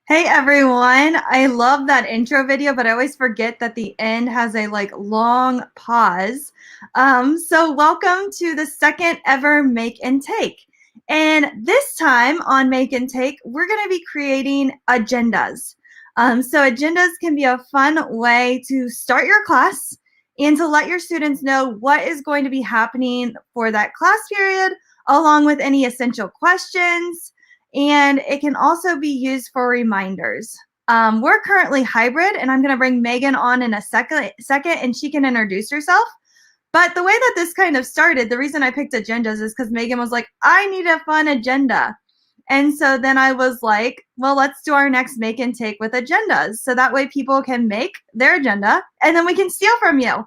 Hey everyone, I love that intro video, but I always forget that the end has a long pause. So welcome to the second ever Make and Take. And this time on Make and Take, we're going to be creating agendas. So agendas can be a fun way to start your class and to let your students know what is going to be happening for that class period, along with any essential questions. And it can also be used for reminders. We're currently hybrid, and I'm going to bring Megan on in a second, and she can introduce herself. But the way that this kind of started, the reason I picked agendas is because Megan was like, I need a fun agenda. And so then I was like, well, let's do our next Make and Take with agendas. So that way people can make their agenda and then we can steal from you.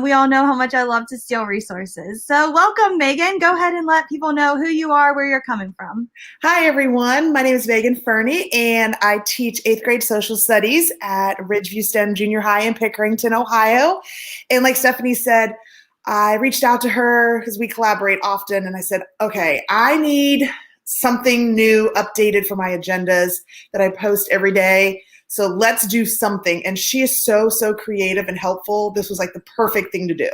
We all know how much I love to steal resources. So welcome, Megan. Go ahead and let people know who you are, where you're coming from. Hi, everyone. My name is Megan Fernie, and I teach 8th grade social studies at Ridgeview STEM Junior High in Pickerington, Ohio. And like Stephanie said, I reached out to her because we collaborate often, and I said, okay, I need something new updated for my agendas that I post every day. So let's do something. And she is so creative and helpful. This was like the perfect thing to do.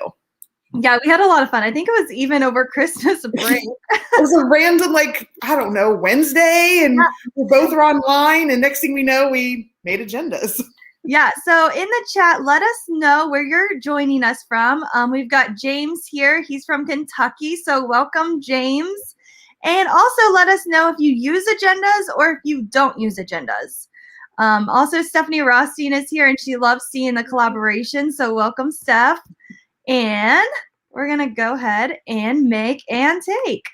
Yeah, we had a lot of fun. I think it was even over Christmas break. It was a random, I don't know, Wednesday, and we both were online, and next thing we know, we made agendas. Yeah, so in the chat, let us know where you're joining us from. We've got James here. He's from Kentucky, so welcome, James. And also let us know if you use agendas or if you don't use agendas. Also, Stephanie Rothstein is here, and she loves seeing the collaboration, so welcome, Steph. And we're going to go ahead and make and take.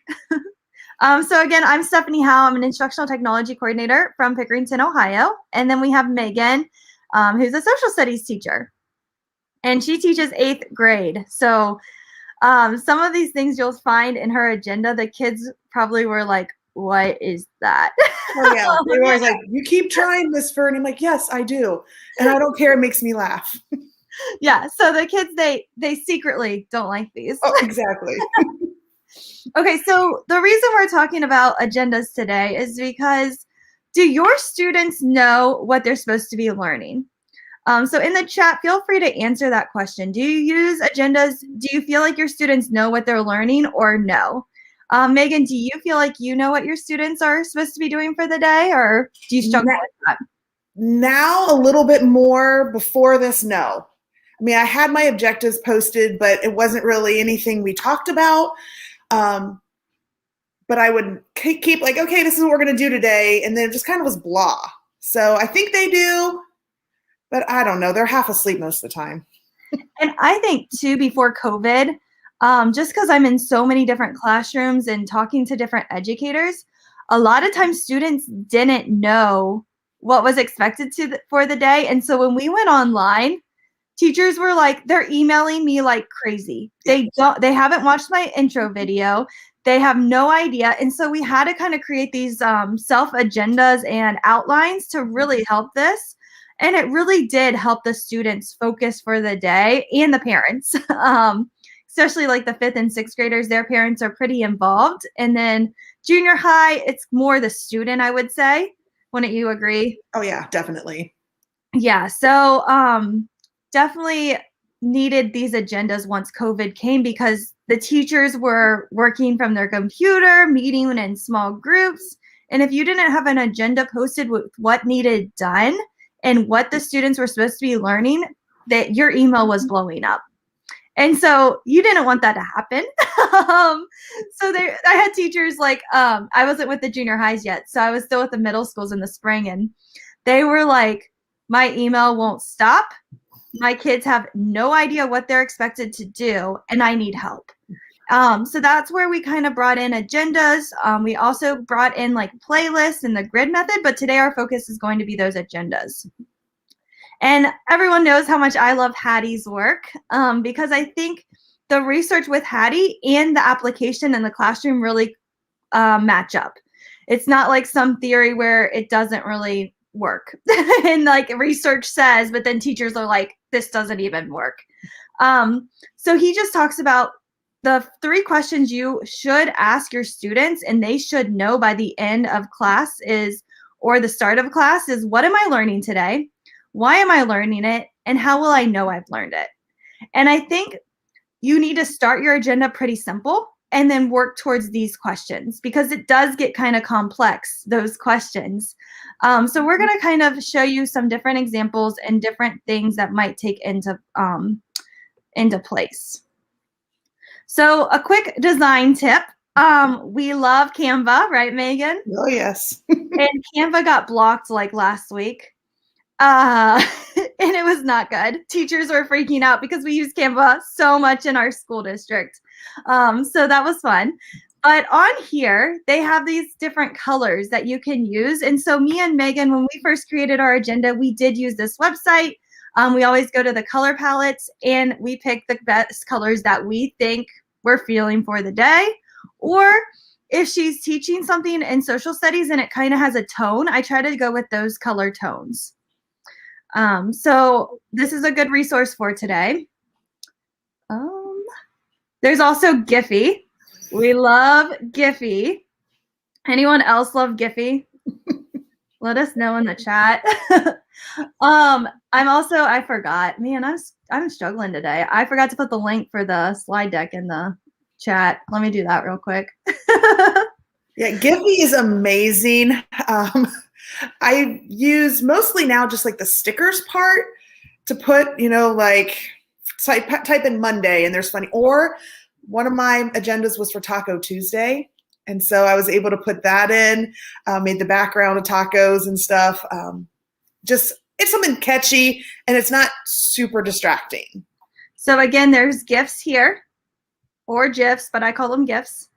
So again, I'm Stephanie Howe. I'm an instructional technology coordinator from Pickerington, Ohio. And then we have Megan, who's a social studies teacher. And she teaches 8th grade. So some of these things you'll find in her agenda, the kids probably were like, what is that? Oh, yeah. They were always like, you keep trying this, Fern. I'm like, yes, I do. And I don't care. It makes me laugh. Yeah, so the kids, they secretly don't like these. Oh, exactly. Okay, so the reason we're talking about agendas today is because do your students know what they're supposed to be learning? So in the chat, feel free to answer that question. Do you use agendas? Do you feel like your students know what they're learning or no? Megan, do you feel like you know what your students are supposed to be doing for the day, or do you struggle with that? Now a little bit more. Before this, no. I mean, I had my objectives posted, but it wasn't really anything we talked about. But I would keep like, okay, this is what we're going to do today. And then it just kind of was blah. So I think they do, but I don't know. They're half asleep most of the time. And I think too, before COVID, just because I'm in so many different classrooms and talking to different educators, a lot of times students didn't know what was expected for the day. And so when we went online, teachers were like, they're emailing me like crazy. They haven't watched my intro video. They have no idea. And so we had to kind of create these self agendas and outlines to really help this. And it really did help the students focus for the day and the parents, especially like the 5th and 6th graders. Their parents are pretty involved. And then junior high, it's more the student, I would say. Wouldn't you agree? Oh yeah, definitely. Yeah, so definitely needed these agendas once COVID came because the teachers were working from their computer, meeting in small groups. And if you didn't have an agenda posted with what needed done and what the students were supposed to be learning, that your email was blowing up. And so you didn't want that to happen. I had teachers like, I wasn't with the junior highs yet. So I was still with the middle schools in the spring. And they were like, my email won't stop. My kids have no idea what they're expected to do, and I need help. So that's where we kind of brought in agendas. We also brought in like playlists and the grid method, but today our focus is going to be those agendas. And everyone knows how much I love Hattie's work because I think the research with Hattie and the application in the classroom really match up. It's not like some theory where it doesn't really work and like research says, but then teachers are like, this doesn't even work. So he just talks about the 3 questions you should ask your students and they should know by the end of class or the start of class is, what am I learning today? Why am I learning it? And how will I know I've learned it? And I think you need to start your agenda pretty simple and then work towards these questions because it does get kind of complex, those questions. So we're going to kind of show you some different examples and different things that might take into place. So a quick design tip. We love Canva, right, Megan? Oh, yes. And Canva got blocked like last week. And it was not good. Teachers were freaking out because we use Canva so much in our school district. So that was fun. But on here, they have these different colors that you can use. And so me and Megan, when we first created our agenda, we did use this website. We always go to the color palettes and we pick the best colors that we think we're feeling for the day. Or if she's teaching something in social studies and it kind of has a tone, I try to go with those color tones. So this is a good resource for today. There's also Giphy. We love Giphy. Anyone else love Giphy? Let us know in the chat. I forgot, man, I'm struggling today. I forgot to put the link for the slide deck in the chat. Let me do that real quick. Yeah, Giphy is amazing. I use mostly now just like the stickers part to put, like type in Monday and there's funny. Or one of my agendas was for Taco Tuesday. And so I was able to put that in, made the background of tacos and stuff. It's something catchy and it's not super distracting. So again, there's GIFs here or GIFs, but I call them GIFs.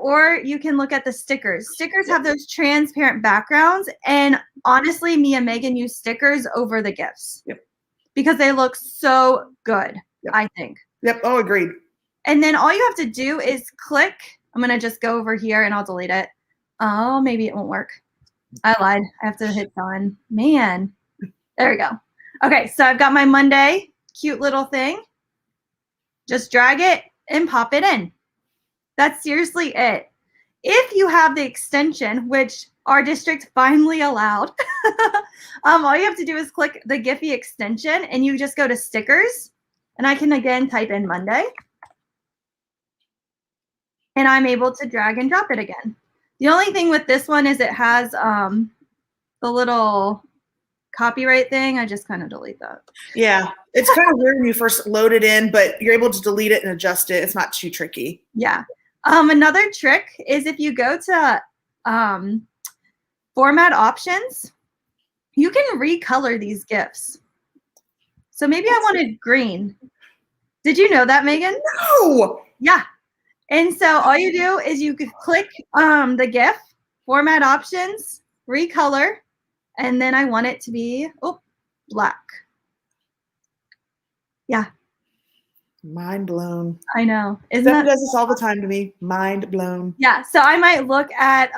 Or you can look at the stickers. Stickers have those transparent backgrounds. And honestly, me and Megan use stickers over the GIFs because they look so good, I think. Yep. Oh, agreed. And then all you have to do is click. I'm going to just go over here and I'll delete it. Oh, maybe it won't work. I lied. I have to hit done. Man. There we go. Okay, so I've got my Monday cute little thing. Just drag it and pop it in. That's seriously it. If you have the extension, which our district finally allowed, all you have to do is click the Giphy extension and you just go to stickers. And I can again type in Monday. And I'm able to drag and drop it again. The only thing with this one is it has the little copyright thing. I just kind of delete that. Yeah, it's kind of weird when you first load it in, but you're able to delete it and adjust it. It's not too tricky. Yeah. Another trick is if you go to format options, you can recolor these GIFs. So maybe I wanted green. Did you know that, Megan? No. Yeah. And so all you do is you could click the GIF, format options, recolor, and then I want it to be black. Yeah. Mind blown. I know. Steph does this all the time to me. Mind blown. Yeah. So I might look at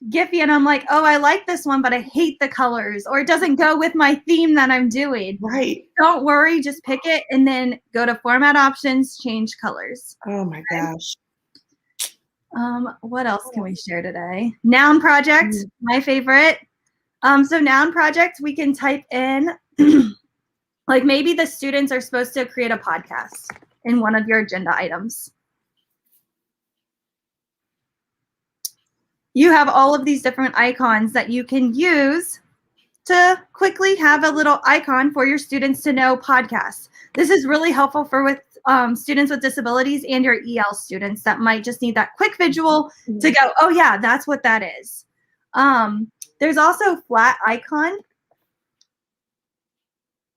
Giphy and I'm like, oh, I like this one, but I hate the colors, or it doesn't go with my theme that I'm doing. Right. Don't worry. Just pick it and then go to format options, change colors. Oh my gosh. What else can we share today? Noun project, my favorite. So noun project, we can type in, like maybe the students are supposed to create a podcast in one of your agenda items. You have all of these different icons that you can use to quickly have a little icon for your students to know podcasts. This is really helpful for with students with disabilities and your EL students that might just need that quick visual to go, oh yeah, that's what that is. There's also flat icon.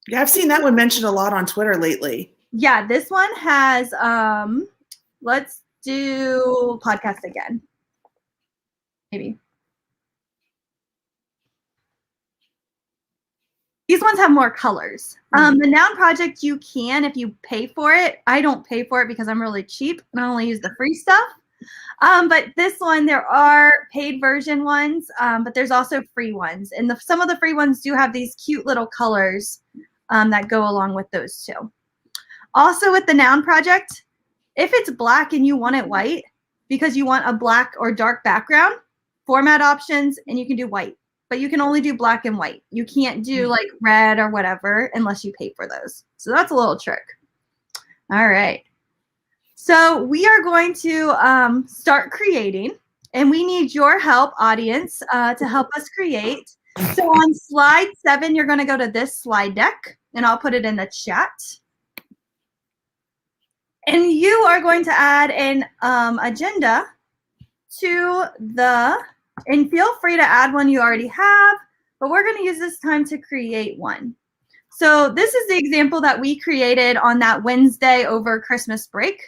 Yeah, I've seen that one mentioned a lot on Twitter lately. Yeah, this one has, let's do podcast again. Maybe. These ones have more colors. The noun project, you can if you pay for it. I don't pay for it because I'm really cheap and I only use the free stuff. But this one, there are paid version ones, but there's also free ones. And some of the free ones do have these cute little colors that go along with those too. Also with the noun project, if it's black and you want it white because you want a black or dark background, format options, and you can do white. But you can only do black and white. You can't do like red or whatever unless you pay for those. So that's a little trick. All right. So we are going to start creating, and we need your help, audience, to help us create. So on slide 7, you're going to go to this slide deck, and I'll put it in the chat. And you are going to add an agenda to the, and feel free to add one you already have, but we're going to use this time to create one. So this is the example that we created on that Wednesday over Christmas break.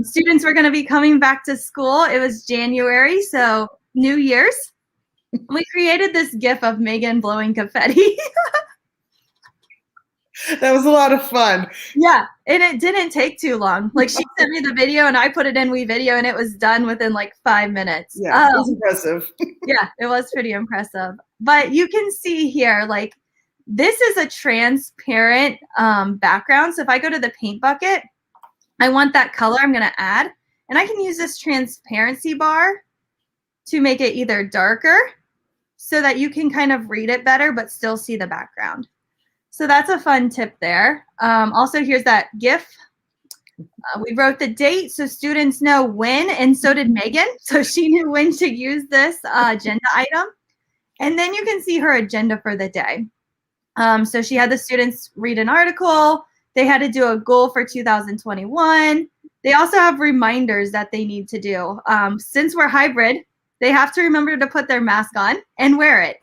Students were going to be coming back to school. It was January, so New Year's. We created this GIF of Megan blowing confetti. That was a lot of fun. Yeah, and it didn't take too long. Like she sent me the video and I put it in WeVideo and it was done within like 5 minutes. Yeah, it was impressive. Yeah, it was pretty impressive. But you can see here, like this is a transparent background. So if I go to the paint bucket, I want that color I'm going to add. And I can use this transparency bar to make it either darker so that you can kind of read it better but still see the background. So that's a fun tip there. Also, here's that GIF. We wrote the date so students know when, and so did Megan. So she knew when to use this agenda item. And then you can see her agenda for the day. So she had the students read an article. They had to do a goal for 2021. They also have reminders that they need to do. Since we're hybrid, they have to remember to put their mask on and wear it.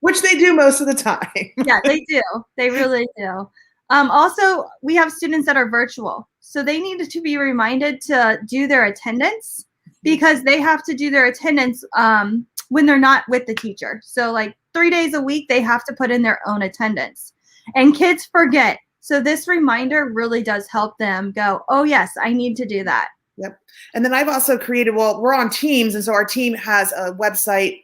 Which they do most of the time. Yeah, they do. They really do. Also, we have students that are virtual. So they need to be reminded to do their attendance because they have to do their attendance when they're not with the teacher. So like 3 days a week, they have to put in their own attendance. And kids forget. So this reminder really does help them go, oh, yes, I need to do that. Yep. And then I've also created, well, we're on Teams. And so our team has a website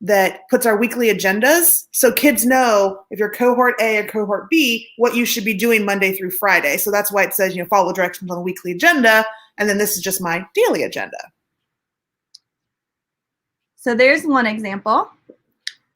that puts our weekly agendas. So kids know if you're cohort A or cohort B, what you should be doing Monday through Friday. So that's why it says, follow directions on the weekly agenda. And then this is just my daily agenda. So there's one example.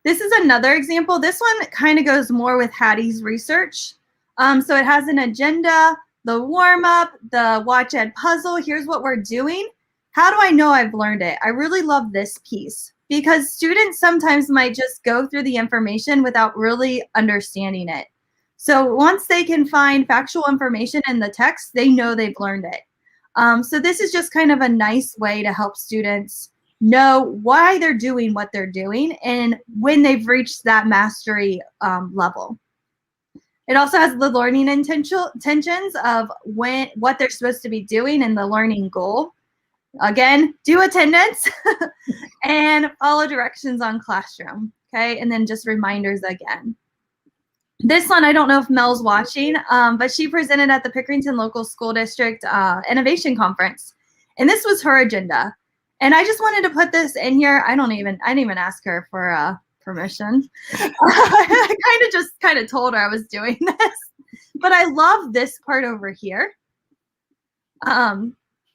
This is another example. This one kind of goes more with Hattie's research. So it has an agenda, the warm up, the Watch Ed puzzle. Here's what we're doing. How do I know I've learned it? I really love this piece because students sometimes might just go through the information without really understanding it. So once they can find factual information in the text, they know they've learned it. So this is just kind of a nice way to help students know why they're doing what they're doing and when they've reached that mastery level. It also has the learning intentions of what they're supposed to be doing and the learning goal. Again, do attendance and follow directions on Classroom, okay? And then just reminders again. This one, I don't know if Mel's watching, but she presented at the Pickerington Local School District Innovation Conference. And this was her agenda. And I just wanted to put this in here. I didn't even ask her for permission. I kind of told her I was doing this. But I love this part over here.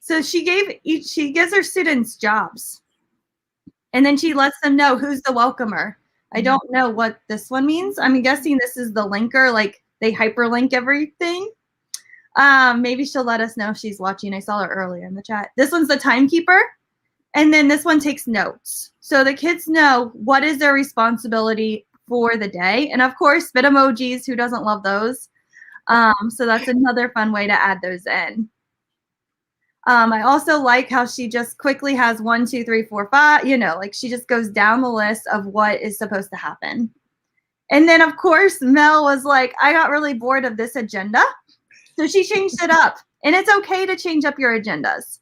So she gives her students jobs. And then she lets them know who's the welcomer. I don't know what this one means. I'm guessing this is the linker, like they hyperlink everything. Maybe she'll let us know if she's watching. I saw her earlier in the chat. This one's the timekeeper. And then this one takes notes. So the kids know what is their responsibility for the day. And of course, spit emojis. Who doesn't love those? So that's another fun way to add those in. I also like how she just quickly has 1, 2, 3, 4, 5, like she just goes down the list of what is supposed to happen. And then, of course, Mel was like, I got really bored of this agenda. So she changed it up. And it's okay to change up your agendas.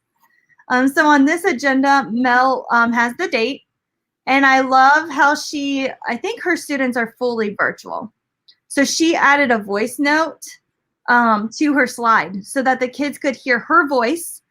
So on this agenda, Mel has the date. And I love how I think her students are fully virtual. So she added a voice note to her slide so that the kids could hear her voice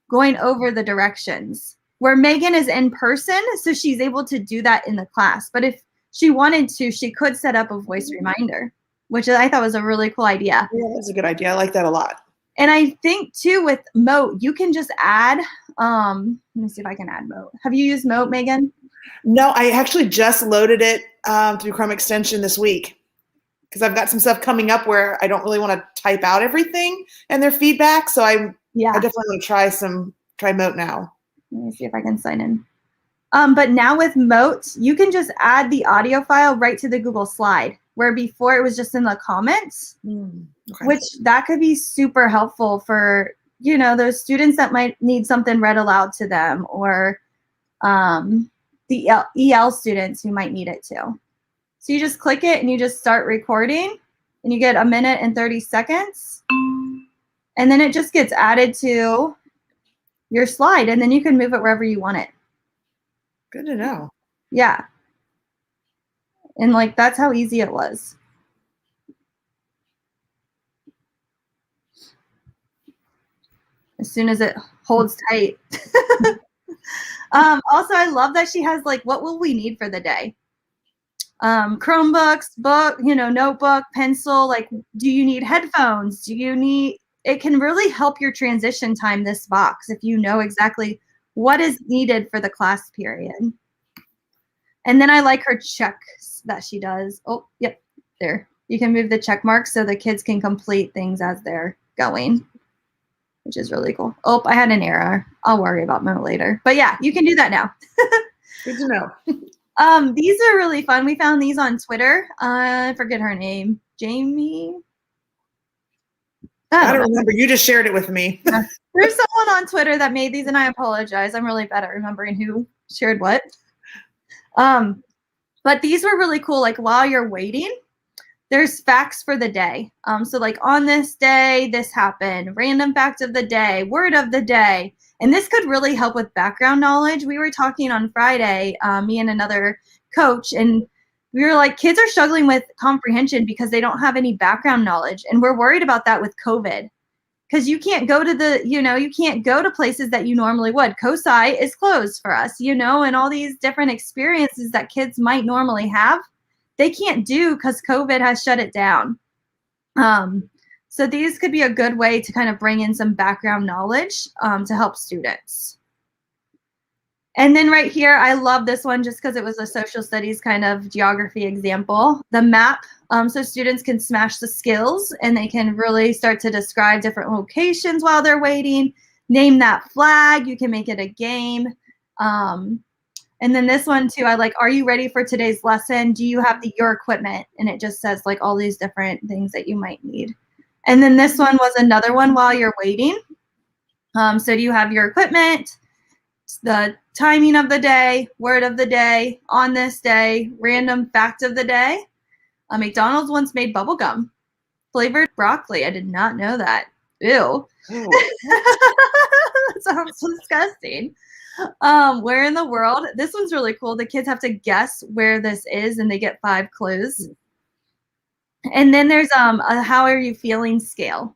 going over the directions. Where Megan is in person, so she's able to do that in the class. But if she wanted to, she could set up a voice reminder, which I thought was a really cool idea. Yeah, that's a good idea. I like that a lot. And I think too with Mote, you can just add, let me see if I can add Mote. Have you used Mote, Megan? No, I actually just loaded it through Chrome extension this week because I've got some stuff coming up where I don't really want to type out everything and their feedback. So I definitely want to try Mote now. Let me see if I can sign in. But now with Mote, you can just add the audio file right to the Google slide, where before it was just in the comments, Okay. which that could be super helpful for, those students that might need something read aloud to them, or the EL students who might need it too. So you just click it and you just start recording and you get 1 minute and 30 seconds. And then it just gets added to your slide and then you can move it wherever you want it. Good to know. Yeah. And that's how easy it was. As soon as it holds tight. Also, I love that she has what will we need for the day? Chromebooks, book, notebook, pencil. Do you need headphones? It can really help your transition time, this box, if you know exactly what is needed for the class period. And then I like her checks that she does. Oh, yep, there. You can move the check marks so the kids can complete things as they're going, which is really cool. Oh, I had an error. I'll worry about Mo later. But yeah, you can do that now. Good to know. These are really fun. We found these on Twitter. I forget her name. Jamie? I don't remember. You just shared it with me. There's someone on Twitter that made these, and I apologize. I'm really bad at remembering who shared what. But these were really cool. While you're waiting, there's facts for the day. So on this day, this happened. Random fact of the day, word of the day. And this could really help with background knowledge. We were talking on Friday, me and another coach, and we were like, kids are struggling with comprehension because they don't have any background knowledge. And we're worried about that with COVID. Because you can't go to you can't go to places that you normally would. COSI is closed for us, and all these different experiences that kids might normally have, they can't do because COVID has shut it down. So these could be a good way to kind of bring in some background knowledge to help students. And then right here, I love this one just because it was a social studies kind of geography example. The map, so students can smash the skills and they can really start to describe different locations while they're waiting. Name that flag. You can make it a game. And then this one too, I like, are you ready for today's lesson? Do you have your equipment? And it just says all these different things that you might need. And then this one was another one while you're waiting. So do you have your equipment? The timing of the day, word of the day, on this day, random fact of the day. McDonald's once made bubble gum flavored broccoli. I did not know that. Ew. That sounds disgusting. Where in the world? This one's really cool. The kids have to guess where this is and they get 5 clues. And then there's a how are you feeling scale,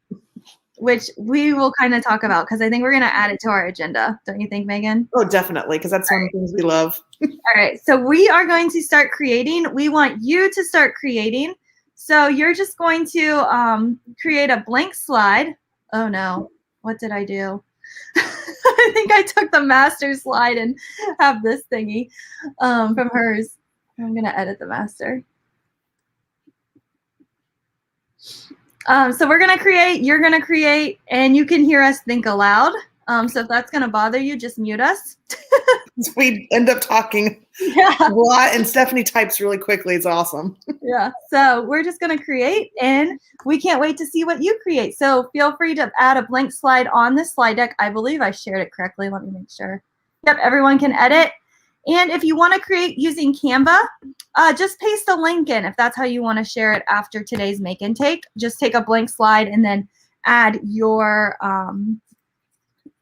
which we will kind of talk about because I think we're going to add it to our agenda. Don't you think, Megan? Oh, definitely, because that's one of the things we love. All right, so we are going to start creating. We want you to start creating. So you're just going to create a blank slide. Oh, no. What did I do? I think I took the master slide and have this thingy from hers. I'm gonna edit the master. So we're gonna create, you're gonna create, and you can hear us think aloud. So if that's gonna bother you, just mute us. We end up talking a lot, and Stephanie types really quickly. It's awesome. Yeah. So we're just gonna create, and we can't wait to see what you create. So feel free to add a blank slide on this slide deck. I believe I shared it correctly. Let me make sure. Yep, everyone can edit. And if you want to create using Canva, just paste a link in if that's how you want to share it after today's make and take. Just take a blank slide and then add your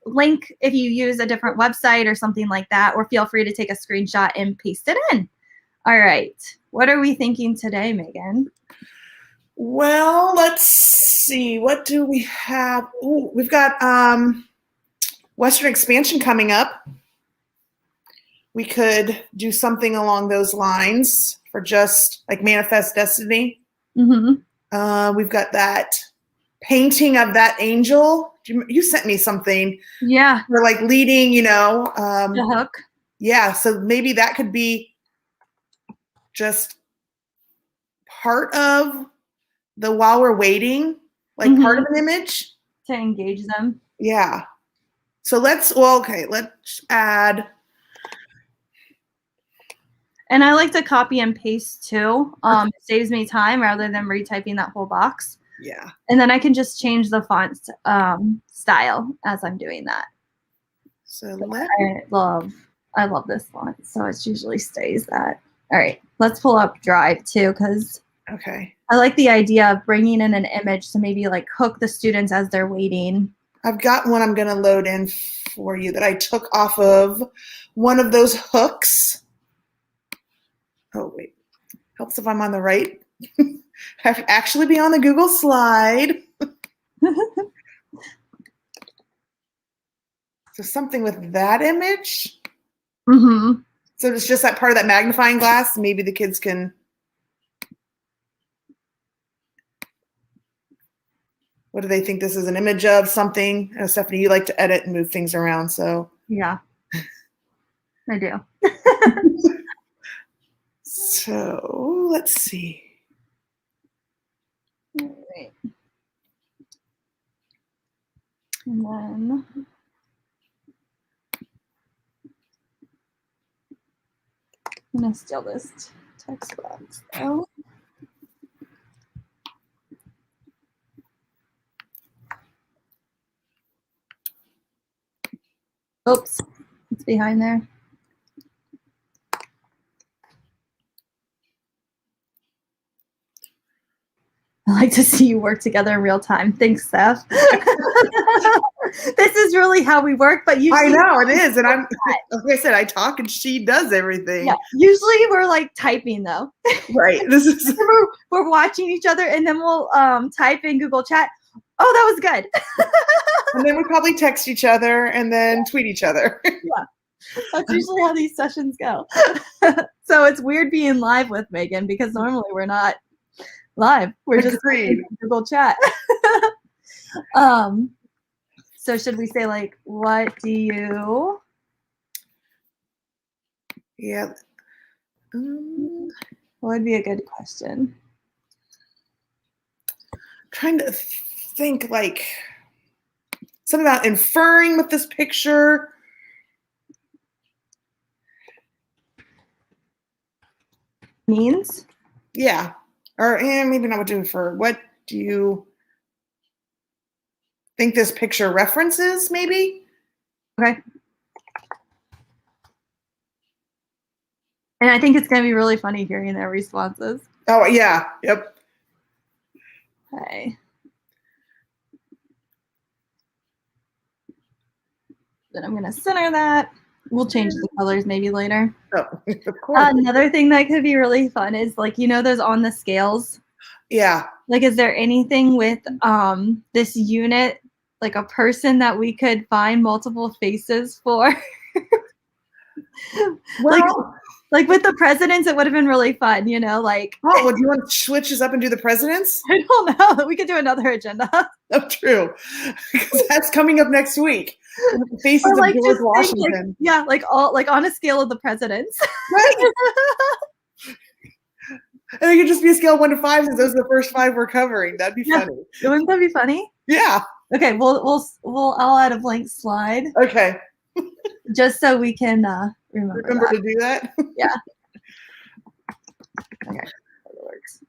link if you use a different website or something like that, or feel free to take a screenshot and paste it in. All right. What are we thinking today, Megan? Well, let's see. What do we have? Ooh, we've got Western expansion coming up. We could do something along those lines for just like Manifest Destiny. Mm-hmm. We've got that painting of that angel. You sent me something. Yeah. For like leading, The hook. Yeah, so maybe that could be just part of the while we're waiting, like part of an image. To engage them. Yeah. So let's add. And I like to copy and paste too. It saves me time rather than retyping that whole box. Yeah. And then I can just change the font style as I'm doing that. So I love this font, so it usually stays that. All right, let's pull up Drive too, because I like the idea of bringing in an image to maybe like hook the students as they're waiting. I've got one I'm going to load in for you that I took off of one of those hooks. Oh, wait. Helps if I'm on the right. I have to actually be on the Google slide. So something with that image. Mm-hmm. So it's just that part of that magnifying glass. Maybe the kids can. What do they think this is an image of? Something? I know, Stephanie, you like to edit and move things around, so. Yeah, I do. So let's see. All right. And then I'm gonna steal this text box though. Oops, it's behind there. I like to see you work together in real time. Thanks, Steph. This is really how we work, but usually I know it is, and I'm like I said, I talk and she does everything. Yeah, usually we're like typing though. Right. This is we're watching each other, and then we'll type in Google Chat. Oh, that was good. And then we probably text each other and then tweet each other. Yeah, that's usually how these sessions go. So it's weird being live with Megan because normally we're not live. We're just in Google Chat. So should we say like, what do you? Yeah. What would be a good question? Trying to think like something about inferring with this picture. Means? Yeah. Or maybe not what to infer. What do you think this picture references, maybe? Okay. And I think it's going to be really funny hearing their responses. Oh, yeah. Yep. Okay. Then I'm going to center that. We'll change the colors maybe later. Oh, of course. Another thing that could be really fun is like, those on the scales. Yeah. Like, is there anything with this unit, like a person that we could find multiple faces for? Well, like with the presidents, it would have been really fun, like. Oh, well, do you want to switch this up and do the presidents? I don't know. We could do another agenda. Oh, true. Because that's coming up next week. The faces of George Washington. Like on a scale of the presidents. Right. make it just be a scale of 1 to 5 since those are the first 5 we're covering. That'd be funny. Wouldn't that be funny? Yeah. Okay, I'll add a blank slide Okay. just so we can remember that. To do that? Yeah. Okay. That works.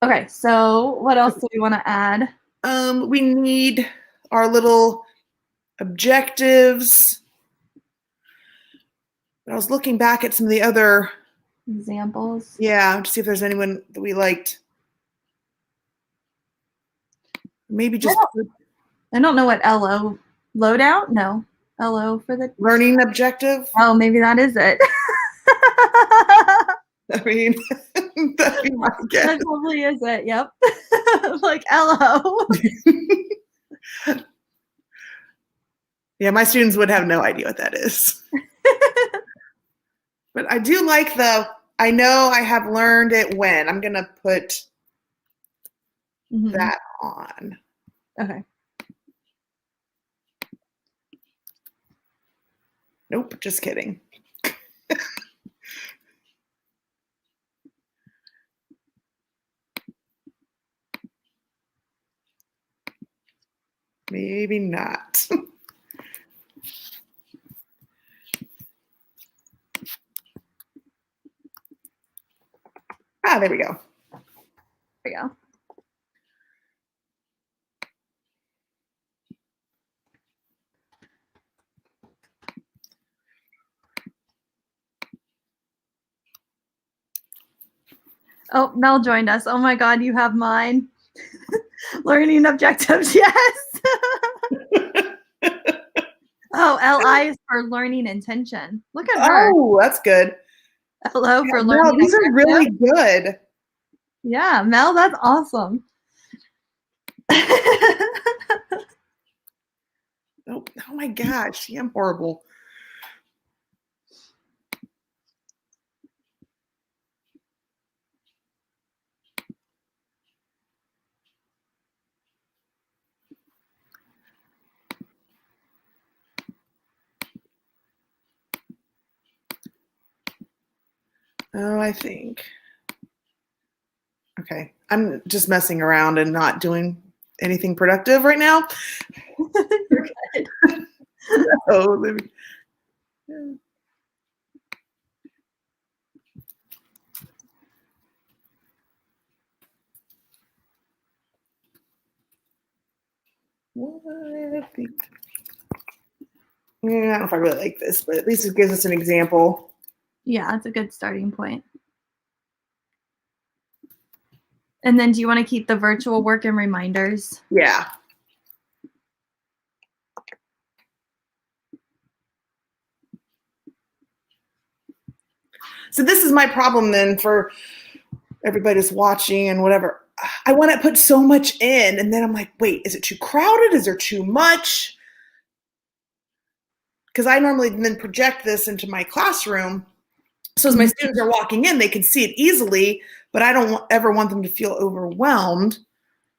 Okay, so what else do we want to add? We need our little objectives. I was looking back at some of the other Examples. Yeah, to see if there's anyone that we liked. Maybe just I don't know what LO loadout. No, LO for the learning objective. Oh, maybe that is it. I mean, that'd be my guess. That probably is it. Yep. Like LO. Yeah, my students would have no idea what that is. But I do like I know I have learned it when. I'm going to put that on. Okay. Nope, just kidding. Maybe not. There we go. There we go. Oh, Mel joined us. Oh my God, you have mine. Learning objectives, yes. Oh, LI is for learning intention. Look at her. Oh, that's good. LO for learning. Wow, these are really good. Yeah, Mel, that's awesome. Oh my gosh, I'm horrible. Oh, I think. Okay, I'm just messing around and not doing anything productive right now. You're good. Oh, let me. Yeah. I don't know if I really like this, but at least it gives us an example. Yeah, that's a good starting point. And then do you want to keep the virtual work and reminders? Yeah. So this is my problem then for everybody that's watching and whatever. I want to put so much in, and then I'm like, wait, is it too crowded? Is there too much? Because I normally then project this into my classroom. So as my students are walking in, they can see it easily, but I don't ever want them to feel overwhelmed.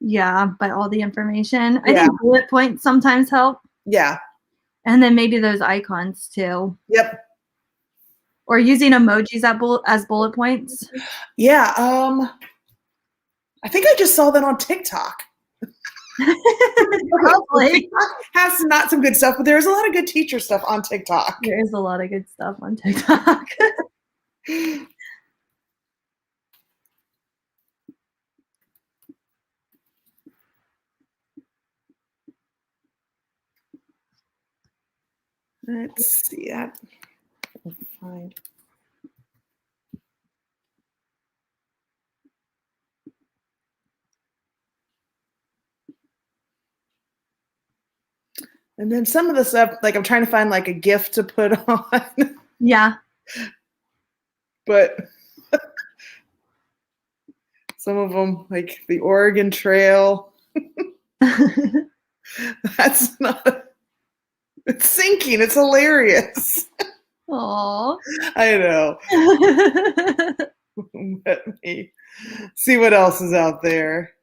Yeah, by all the information. I think bullet points sometimes help. Yeah. And then maybe those icons too. Yep. Or using emojis as bullet points. Yeah. I think I just saw that on TikTok. Probably. TikTok has not some good stuff, but there's a lot of good teacher stuff on TikTok. There is a lot of good stuff on TikTok. Let's see that. Find. And then some of the stuff, like I'm trying to find like a gift to put on. Yeah. But some of them, like the Oregon Trail, that's not, it's sinking. It's hilarious. Aww. I know. Let me see what else is out there.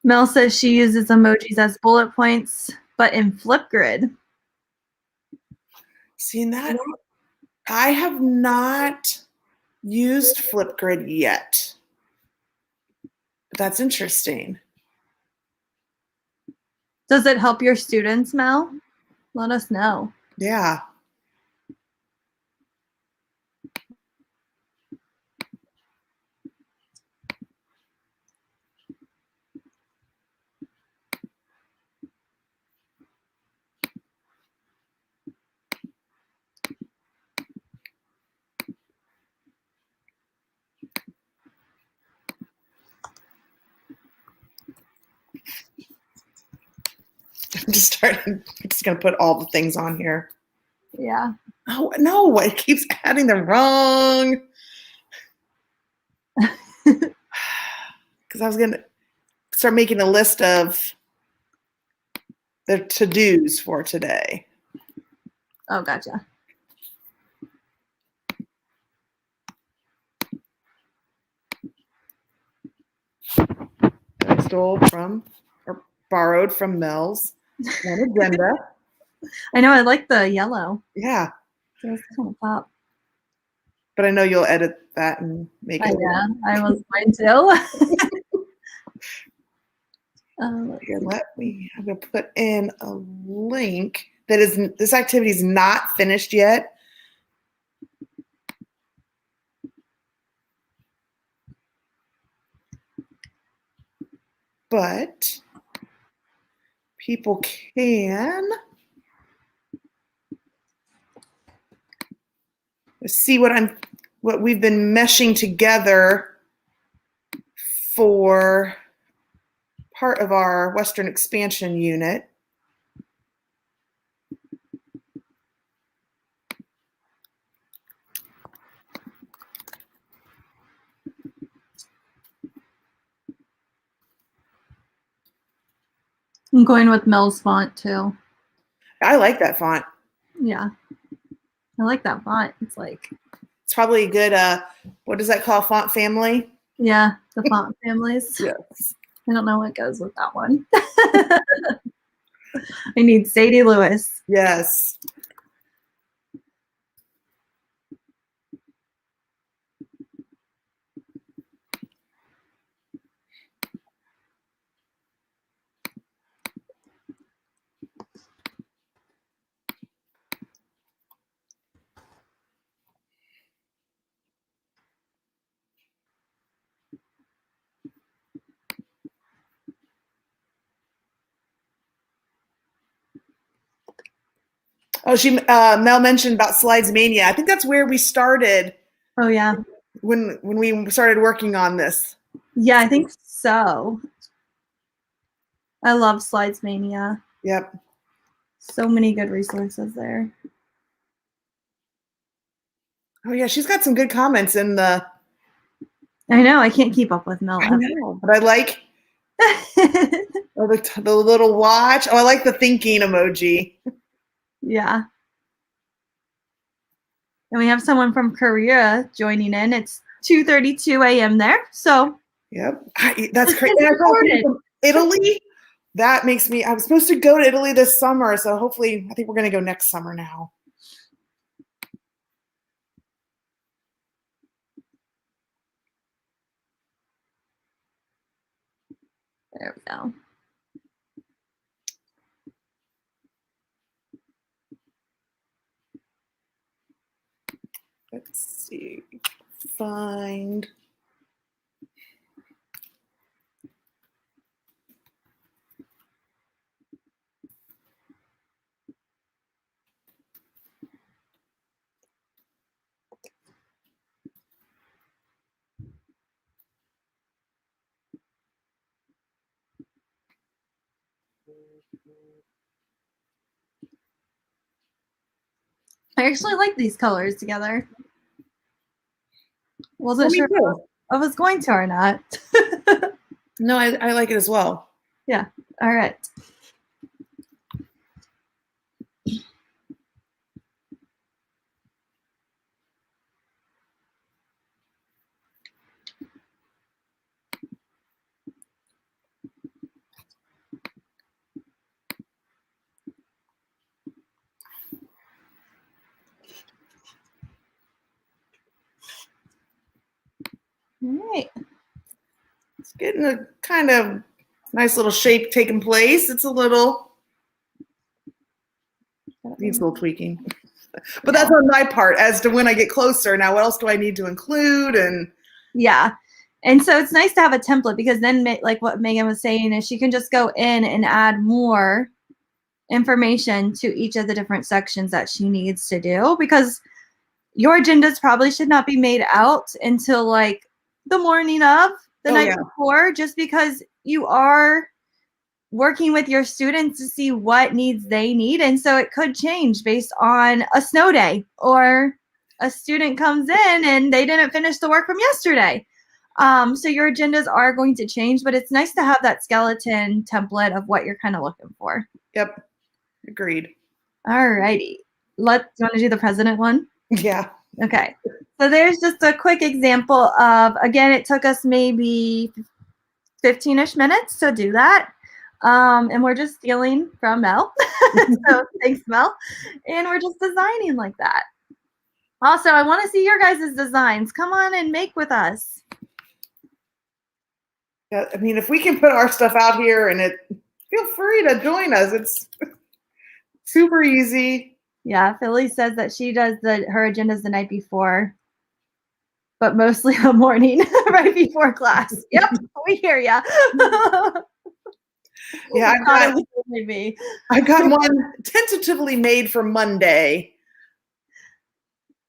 Mel says she uses emojis as bullet points, but in Flipgrid. Seeing that, I have not used Flipgrid yet. That's interesting. Does it help your students, Mel? Let us know. Yeah. I'm just gonna put all the things on here. Yeah. Oh no, it keeps adding the wrong. Because I was gonna start making a list of the to-dos for today. Oh, gotcha. I stole from or borrowed from Mel's one agenda. I know, I like the yellow. Yeah, It's kind of pop. but I know you'll edit that and make it. Yeah, I was mine too. Here, I'm gonna put in a link that is, this activity is not finished yet. But people can see what we've been meshing together for part of our Western expansion unit. I'm going with Mel's font too. I like that font. Yeah. I like that font. It's like, it's probably a good, what does that call, font family? Yeah, the font families. Yes. I don't know what goes with that one. I need Sadie Lewis. Yes. Oh, Mel mentioned about Slides Mania. I think that's where we started. Oh yeah. When we started working on this. Yeah, I think so. I love Slides Mania. Yep. So many good resources there. Oh yeah, she's got some good comments in the. I know, I can't keep up with Mel. I know, but I like the little watch. Oh, I like the thinking emoji. Yeah. And we have someone from Korea joining in. It's 2:32 a.m. there. So yep, that's crazy. And I saw from Italy. That makes me. I was supposed to go to Italy this summer, so hopefully, I think we're going to go next summer now. There we go. Let's see. Find. I actually like these colors together. Wasn't Me sure too. I was going to or not. No, I like it as well. Yeah. All right. All right. It's getting a kind of nice little shape taking place. It's a little, needs a little tweaking. But that's on my part as to when I get closer. Now, what else do I need to include? And yeah. And so it's nice to have a template because then, like what Megan was saying, is she can just go in and add more information to each of the different sections that she needs to do, because your agendas probably should not be made out until like the morning of the night before, just because you are working with your students to see what needs they need. And so it could change based on a snow day, or a student comes in and they didn't finish the work from yesterday. So your agendas are going to change, but it's nice to have that skeleton template of what you're kind of looking for. Yep. Agreed. All righty. Do you want to do the president one? Yeah. Okay. So there's just a quick example of, again, it took us maybe 15-ish minutes to do that. And we're just stealing from Mel. So thanks, Mel. And we're just designing like that. Also, I want to see your guys' designs. Come on and make with us. Yeah, I mean, if we can put our stuff out here and feel free to join us. It's super easy. Yeah, Philly says that she does her agendas the night before, but mostly the morning, right before class. Yep, we hear ya. Yeah, I got one tentatively made for Monday,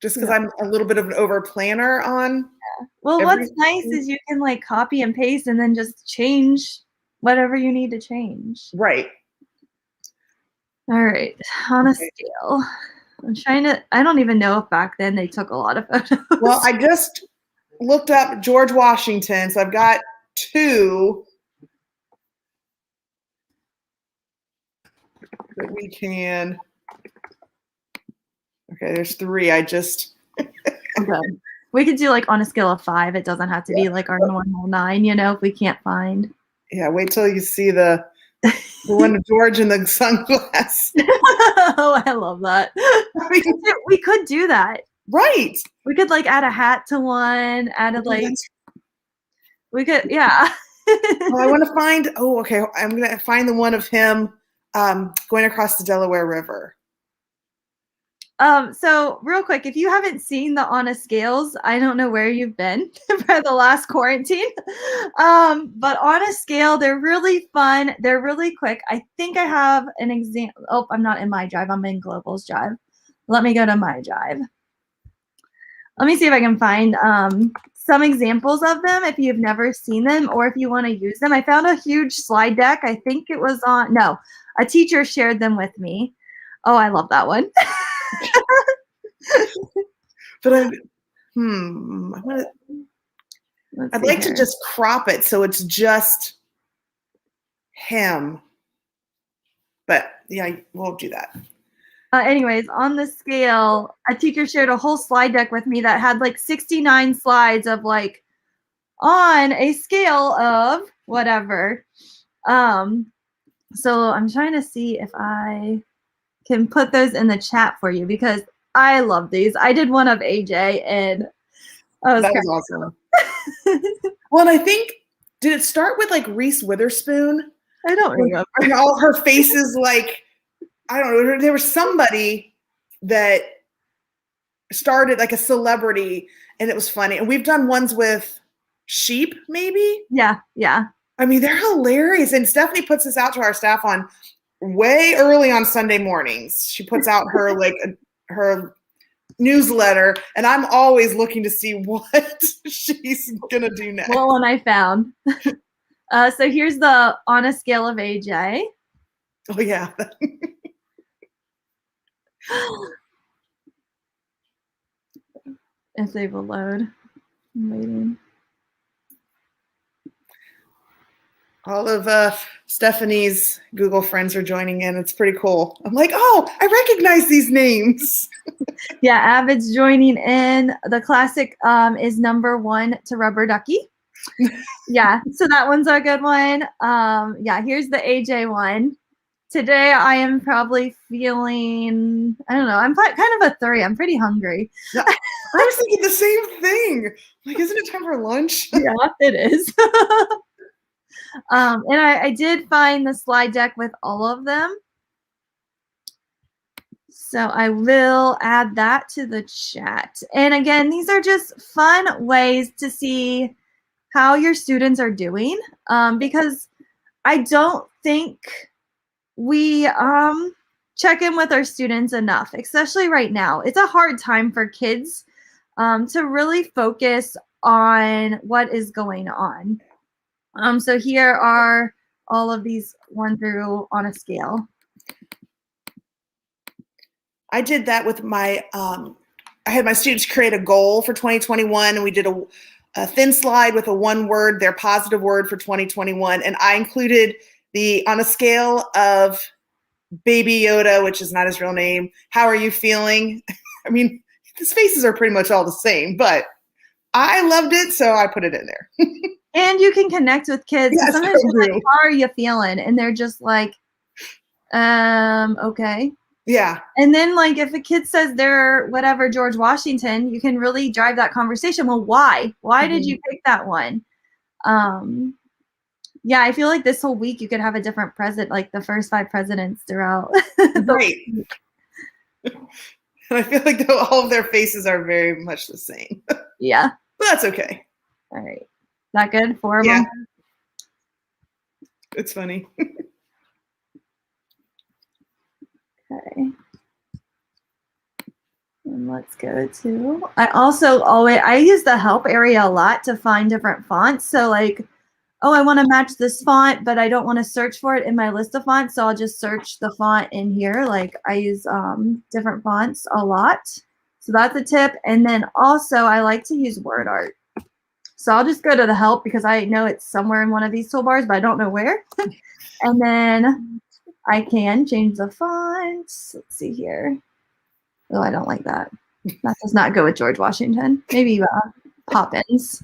just because I'm a little bit of an over planner on. Yeah. Well, what's nice is you can like copy and paste and then just change whatever you need to change. Right. All right, on a scale. I don't even know if back then they took a lot of photos. Well, I just looked up George Washington, so I've got 2 that we can. Okay, there's 3. Okay. We could do like on a scale of 5. It doesn't have to be like our normal 9, if we can't find. Yeah, wait till you see the one of George in the sunglasses. Oh, I love that. We could do that. Right. We could like add a hat to one, we could, yeah. Well, I want to find, okay. I'm going to find the one of him going across the Delaware River. So real quick, if you haven't seen the On a Scales, I don't know where you've been for the last quarantine. But On a Scale, they're really fun. They're really quick. I think I have an example. Oh, I'm not in my drive. I'm in Global's drive. Let me go to my drive. Let me see if I can find some examples of them if you've never seen them or if you want to use them. I found a huge slide deck. I think it was a teacher shared them with me. Oh, I love that one. But I'd like to just crop it so it's just him. But yeah, we'll do that. Anyways, on the scale, a teacher shared a whole slide deck with me that had like 69 slides of like on a scale of whatever. So I'm trying to see if I can put those in the chat for you because I love these. I did one of AJ and that was awesome. Well, and I think, did it start with like Reese Witherspoon? I don't remember. And all her faces like, I don't know, there was somebody that started like a celebrity and it was funny. And we've done ones with sheep, maybe? Yeah, yeah. I mean, they're hilarious. And Stephanie puts this out to our staff on way early on Sunday mornings. She puts out her her newsletter, and I'm always looking to see what she's gonna do next. Well, one I found. So here's the On a Scale of AJ. Oh yeah. If they will load. I'm waiting. All of Stephanie's Google friends are joining in. It's pretty cool. I'm like, oh, I recognize these names. Yeah, Avid's joining in. The classic is number 1 to Rubber Ducky. Yeah, so that one's a good one. Yeah, here's the AJ one. Today I am probably feeling, I don't know, I'm kind of a 3. I'm pretty hungry. Yeah, I was thinking the same thing. Like, isn't it time for lunch? Yeah, it is. And I did find the slide deck with all of them. So I will add that to the chat. And again, these are just fun ways to see how your students are doing, because I don't think we check in with our students enough, especially right now. It's a hard time for kids to really focus on what is going on. So here are all of these 1 through on a scale. I did that with my, I had my students create a goal for 2021, and we did a thin slide with a 1 word, their positive word for 2021. And I included on a scale of Baby Yoda, which is not his real name, how are you feeling? I mean, his faces are pretty much all the same, but I loved it, so I put it in there. And you can connect with kids. Yes, Sometimes you're like, how are you feeling? And they're just like, okay. Yeah. And then like if a kid says they're whatever George Washington, you can really drive that conversation. Well, why? Why did you pick that one? Yeah, I feel like this whole week you could have a different president, like the first 5 presidents throughout. Right. And I feel like all of their faces are very much the same. Yeah. But that's okay. All right. Is that good? 4 of Yeah. them? It's funny. Okay. And let's go to, I use the help area a lot to find different fonts. So like, oh, I want to match this font, but I don't want to search for it in my list of fonts. So I'll just search the font in here. Like I use different fonts a lot. So that's a tip. And then also I like to use word art. So I'll just go to the help because I know it's somewhere in one of these toolbars, but I don't know where. And then I can change the fonts. Let's see here. Oh, I don't like that. That does not go with George Washington. Maybe Poppins.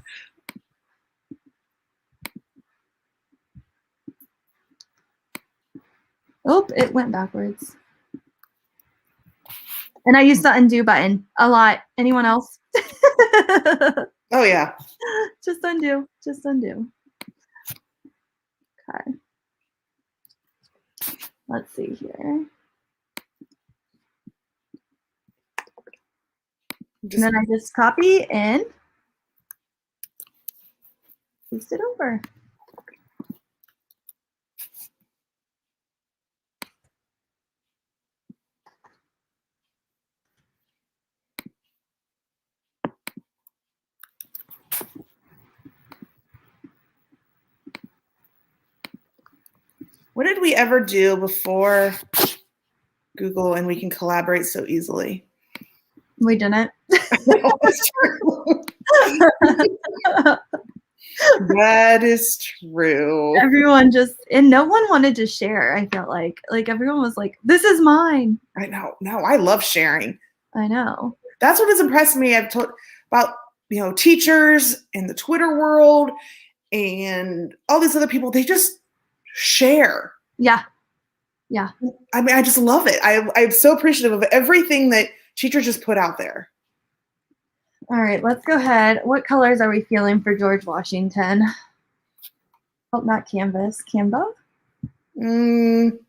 Oh, it went backwards. And I use the undo button a lot. Anyone else? Oh, yeah. Just undo. Just undo. Okay. Let's see here. And then I just copy and paste it over. What did we ever do before Google and we can collaborate so easily? We didn't. That's true. That is true. Everyone just, and no one wanted to share. I felt like everyone was like, this is mine. I know. No, I love sharing. I know. That's what has impressed me. I've told about, teachers in the Twitter world and all these other people. They just share. Yeah. Yeah. I mean, I just love it. I'm so appreciative of everything that teachers just put out there. All right, let's go ahead. What colors are we feeling for George Washington? Oh, not canvas. Canva? Should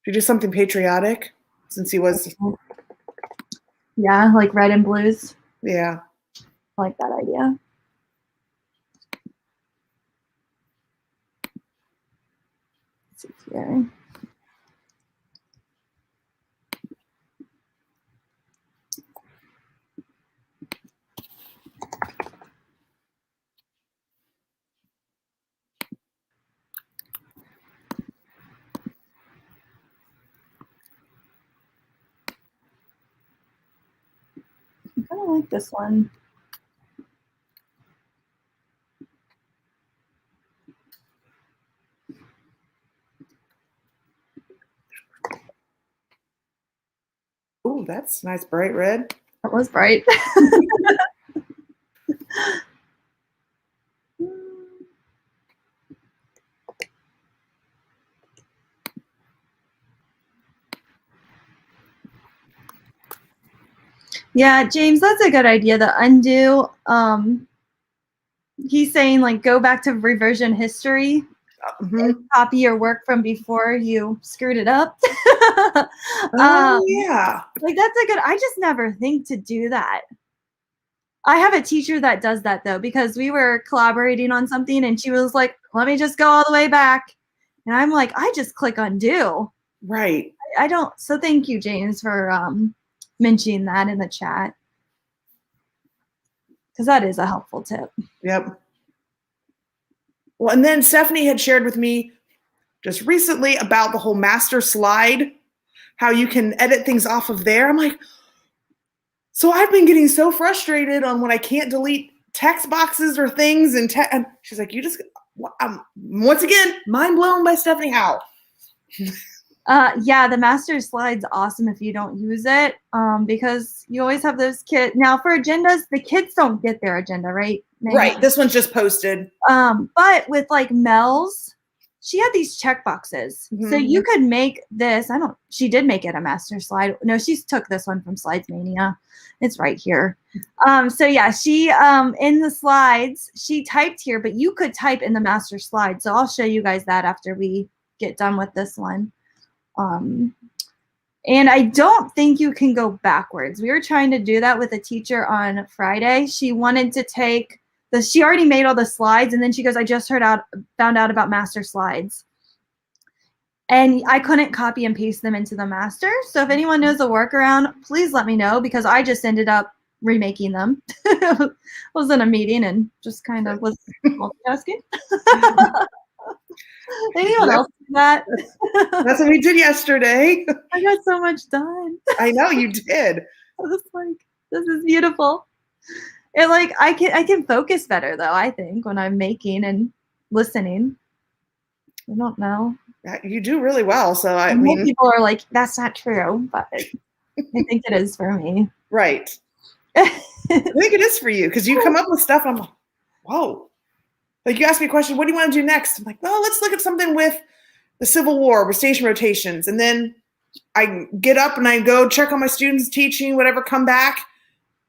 we do something patriotic since he was? Yeah, like red and blues. Yeah. I like that idea. Let's see here. I kind of like this one. Oh, that's nice, bright red. That was bright. Yeah, James, that's a good idea. The undo. He's saying like go back to reversion history and Mhm. copy your work from before you screwed it up. Oh, um, yeah. like that's a good. I just never think to do that. I have a teacher that does that though because we were collaborating on something and she was like, "Let me just go all the way back," and I'm like, "I just click undo." Right. I don't. So thank you, James, for mentioning that in the chat because that is a helpful tip. Yep. Well, and then Stephanie had shared with me just recently about the whole master slide, how you can edit things off of there. I'm like, so I've been getting so frustrated on when I can't delete text boxes or things, and she's like, you just, once again, mind blown by Stephanie Howe. Yeah, the master slide's awesome if you don't use it because you always have those kids. Now for agendas, the kids don't get their agenda, right, Megan? Right. This one's just posted. But with like Mel's, she had these check boxes. Mhm. So you could make this, she did make it a master slide. No, she took this one from Slides Mania. It's right here. So yeah, she in the slides, she typed here, but you could type in the master slide. So I'll show you guys that after we get done with this one. And I don't think you can go backwards. We were trying to do that with a teacher on Friday. She wanted to take she already made all the slides, and then she goes, I just found out about master slides. And I couldn't copy and paste them into the master. So if anyone knows a workaround, please let me know because I just ended up remaking them. Was in a meeting and just kind of was multitasking. Anyone else do that? That's what we did yesterday. I got so much done. I know you did. I was like, this is beautiful. And like I can focus better though, I think, when I'm making and listening. I don't know. You do really well. So I More mean, people are like, that's not true, but I think it is for me. right. I think it is for you because you come up with stuff. I'm like, whoa. Like you ask me a question, what do you want to do next? I'm like, well, let's look at something with the Civil War, with station rotations. And then I get up and I go check on my students teaching, whatever, come back.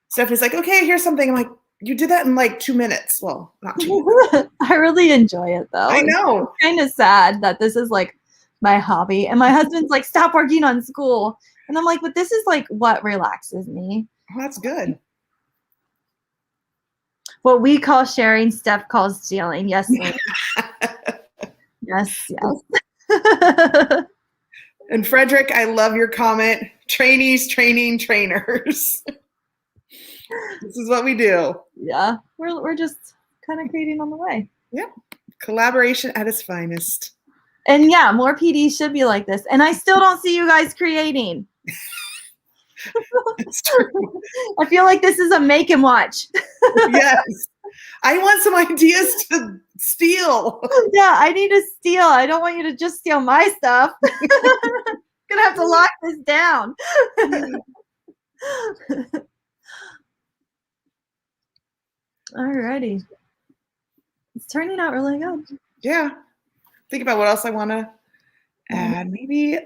Stephanie's like, okay, here's something. I'm like, you did that in like 2 minutes. Well, not 2 minutes. I really enjoy it though. I know. It's kind of sad that this is like my hobby. And my husband's like, stop working on school. And I'm like, but this is like what relaxes me. Oh, that's good. What we call sharing, Steph calls stealing. Yes, ma'am. Yes, yes. And Frederick, I love your comment. Trainees, training, trainers. This is what we do. Yeah, we're just kind of creating on the way. Yep. Collaboration at its finest. And yeah, more PDs should be like this. And I still don't see you guys creating. It's true. I feel like this is a make and watch. Yes. I want some ideas to steal. Yeah, I need to steal. I don't want you to just steal my stuff. Gonna have to lock this down. Alrighty. It's turning out really good. Yeah. Think about what else I want to add. Maybe.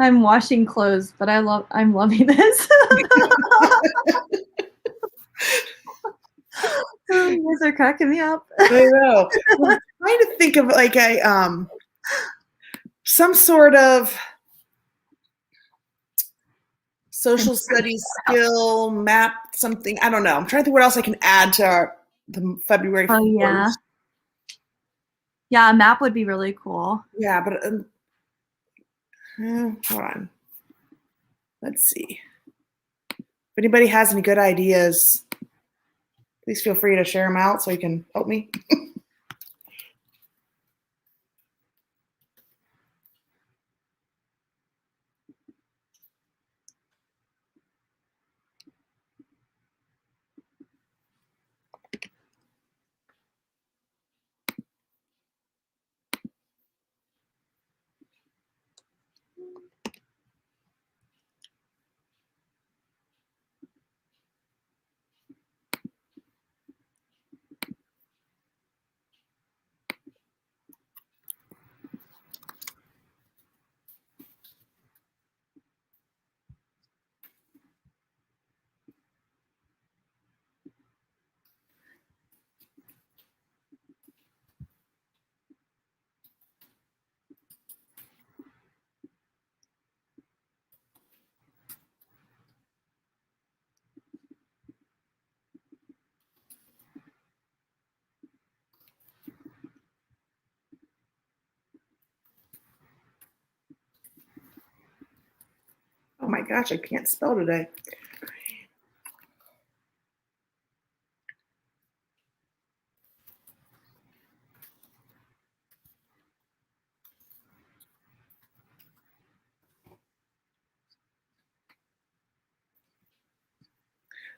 I'm washing clothes, but I'm loving this. You guys are cracking me up. I know. I'm trying to think of like a some sort of social studies skill map, something. I don't know. I'm trying to think what else I can add to the February 4th. Oh yeah. Yeah, a map would be really cool. Yeah, but hold on. Let's see. If anybody has any good ideas, please feel free to share them out so you can help me. gosh, I can't spell today.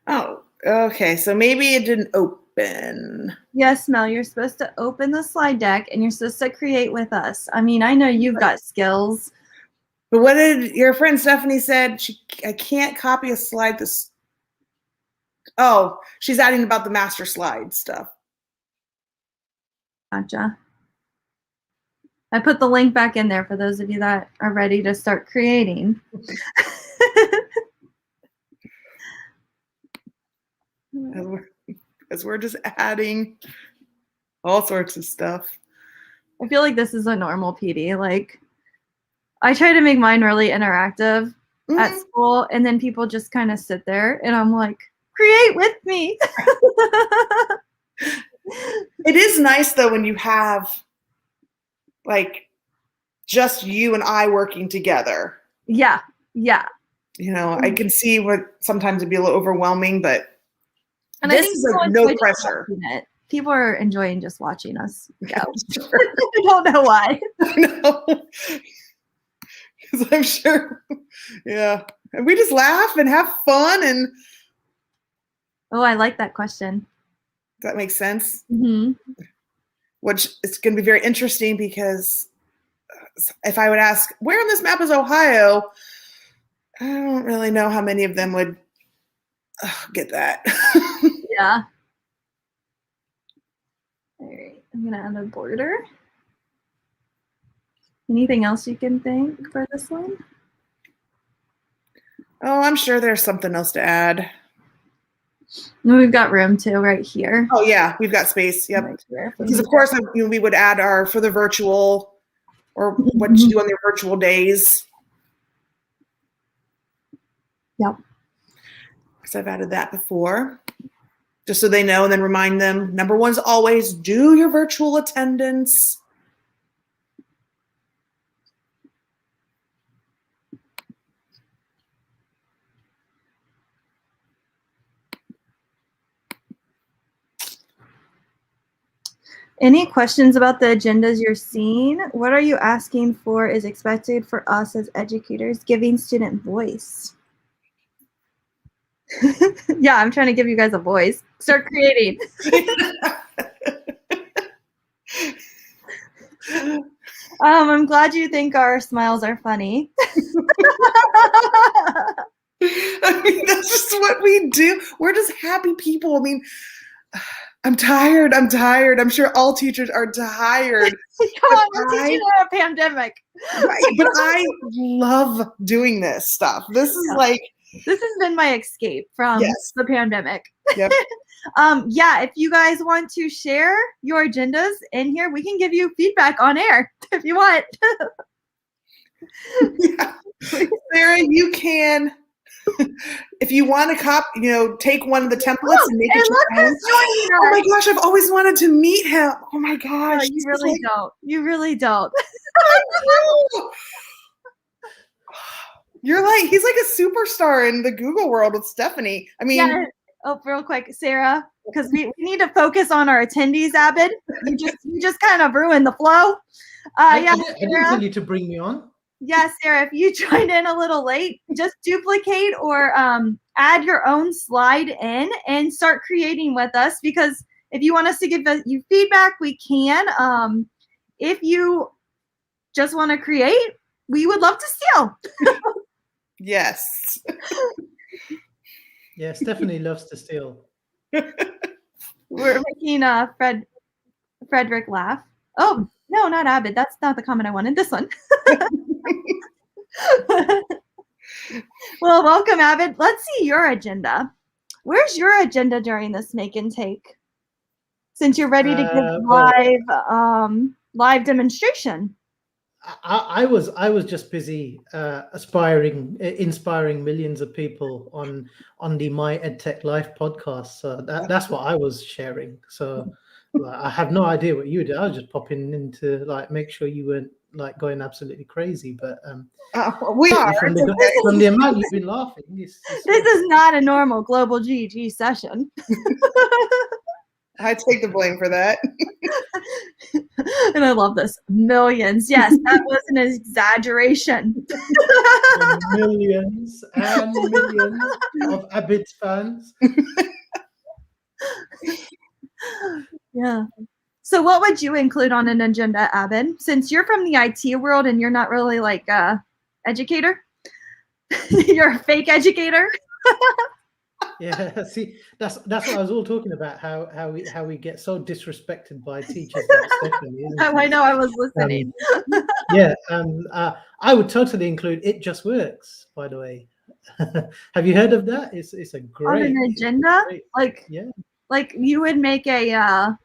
Oh, okay. So maybe it didn't open. Yes, Mel, you're supposed to open the slide deck and you're supposed to create with us. I mean, I know you've got skills. But what did your friend Stephanie said? I can't copy a slide. Oh, she's adding about the master slide stuff. Gotcha. I put the link back in there for those of you that are ready to start creating. As we're just adding all sorts of stuff. I feel like this is a normal PD. Like, I try to make mine really interactive at school, and then people just kind of sit there, and I'm like, create with me. It is nice, though, when you have, like, just you and I working together. Yeah, yeah. You know, I can see what sometimes it'd be a little overwhelming, but and this is like no pressure. People are enjoying just watching us go. I don't know why. No, because I'm sure. Yeah, and we just laugh and have fun. And oh, I like that question. Does that make sense? Mm-hmm. Which is going to be very interesting because if I would ask, where on this map is Ohio? I don't really know how many of them would get that. Yeah. All right, I'm going to add a border. Anything else you can think for this one? Oh, I'm sure there's something else to add. We've got room too right here. Oh, yeah, we've got space. Yep. Right, because, of course, we would add our for the virtual or what you do on their virtual days. Yep. Because I've added that before. Just so they know, and then remind them, number one is always do your virtual attendance. Any questions about the agendas you're seeing? What are you asking for is expected for us as educators, giving student voice? Yeah, I'm trying to give you guys a voice. Start creating. I'm glad you think our smiles are funny. I mean, that's just what we do. We're just happy people. I mean, I'm tired. I'm sure all teachers are tired. Come on, we're teaching in a pandemic. Right, but I love doing this stuff. This is like... This has been my escape from the pandemic. Yep. Yeah, if you guys want to share your agendas in here, we can give you feedback on air if you want. Yeah. Sarah, you can, if you want to take one of the templates and make it your own. Oh my gosh, I've always wanted to meet him. Oh my gosh. No, you really don't. You really don't. You're like, he's like a superstar in the Google world with Stephanie. I mean, yeah. Oh, real quick, Sarah, because we need to focus on our attendees, Abid. You just kind of ruined the flow. I didn't tell you to bring me on. Yeah, Sarah, if you joined in a little late, just duplicate or add your own slide in and start creating with us, because if you want us to give you feedback, we can. If you just want to create, we would love to steal. Yes. Yeah, Stephanie loves to steal. We're making Frederick laugh. Oh, no, not Abid. That's not the comment I wanted. This one. Well, welcome, Abid. Let's see your agenda. Where's your agenda during this make and take? Since you're ready to give live demonstration. I was just busy inspiring millions of people on the My EdTech Life podcast. So that's what I was sharing. So I have no idea what you did. I was just popping in to make sure you weren't like going absolutely crazy, but We are. from It's okay. from the amount you've been laughing, This is not a normal global GG session. I take the blame for that. And I love this. Millions. Yes, that was an exaggeration. millions and millions of Abid fans. Yeah. So what would you include on an agenda, Abid? Since you're from the IT world and you're not really like a educator, you're a fake educator. Yeah, see, that's what I was all talking about. How we get so disrespected by teachers like Stephanie. Isn't I it? know, I was listening. Yeah, I would totally include It Just Works. By the way, have you heard of that? It's a On great an agenda, great- like yeah. like you would make a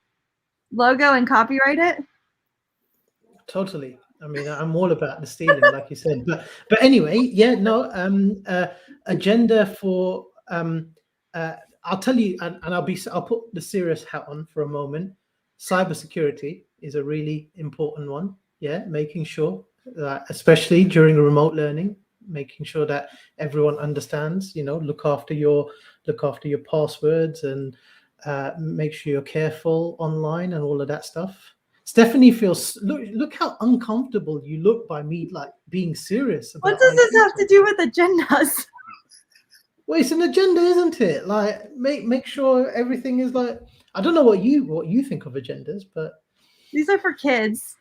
logo and copyright it. Totally. I mean, I'm all about the stealing, like you said. But anyway, yeah, no. Agenda for I'll tell you, and I'll put the serious hat on for a moment. Cybersecurity is a really important one. Yeah, making sure that, especially during remote learning, making sure that everyone understands. Look after your passwords and make sure you're careful online and all of that stuff. Stephanie feels look how uncomfortable you look by me like being serious about What does this IT. have to do with agendas? Well, it's an agenda, isn't it? Like make sure everything is like, I don't know what you think of agendas, but These are for kids.